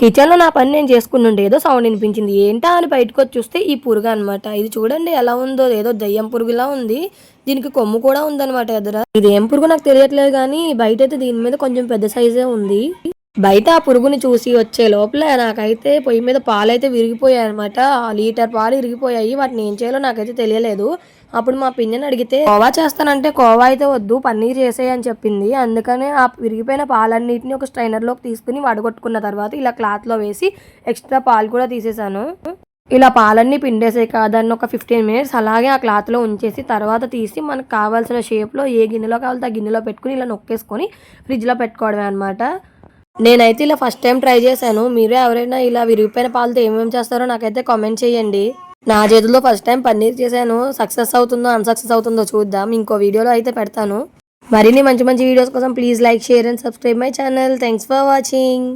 కిచెన్లో నా పని నేను చేసుకుంటుంటే ఏదో సౌండ్ వినిపించింది. ఏంటా అని బయటకు వచ్చి చూస్తే ఈ పురుగు అనమాట. ఇది చూడండి ఎలా ఉందో, ఏదో దయ్యం పురుగులా ఉంది. దీనికి కొమ్ము కూడా ఉందన్నమాట ఎదుర. ఇది ఏం పురుగు నాకు తెలియట్లేదు కానీ బయటైతే దీని మీద కొంచెం పెద్ద సైజే ఉంది. బయట ఆ పురుగుని చూసి వచ్చే లోపల నాకైతే పొయ్యి మీద పాలైతే విరిగిపోయాయి అనమాట. లీటర్ పాలు విరిగిపోయాయి. వాటిని ఏం చేయాలో నాకైతే తెలియలేదు. అప్పుడు మా పిన్నిని అడిగితే కోవా చేస్తానంటే కోవా అయితే వద్దు, పన్నీర్ చేసేయి అని చెప్పింది. అందుకనే ఆ విరిగిపోయిన పాలన్నిటిని ఒక స్ట్రైనర్లోకి తీసుకుని వడగొట్టుకున్న తర్వాత ఇలా క్లాత్లో వేసి ఎక్స్ట్రా పాలు కూడా తీసేసాను. ఇలా పాలన్నీ పిండేసాక దాన్ని ఒక 15 మినిట్స్ అలాగే ఆ క్లాత్లో ఉంచేసి తర్వాత తీసి మనకు కావాల్సిన షేప్లో ఏ గిన్నెలో కావాలో ఆ గిన్నెలో పెట్టుకుని ఇలా నొక్కేసుకొని ఫ్రిడ్జ్లో పెట్టుకోవడమే అనమాట. నేనైతే ఇలా ఫస్ట్ టైం ట్రై చేశాను. మీరే ఎవరైనా ఇలా విరిగిపోయిన పాలతో ఏమేమి చేస్తారో నాకైతే కామెంట్ చేయండి. నా చేతుల్లో ఫస్ట్ టైం పన్నీర్ చేశాను. సక్సెస్ అవుతుందో అన్సక్సెస్ అవుతుందో చూద్దాం. ఇంకో వీడియోలో అయితే పెడతాను. మరిన్ని మంచి మంచి వీడియోస్ కోసం please like, share and subscribe my channel. Thanks for watching.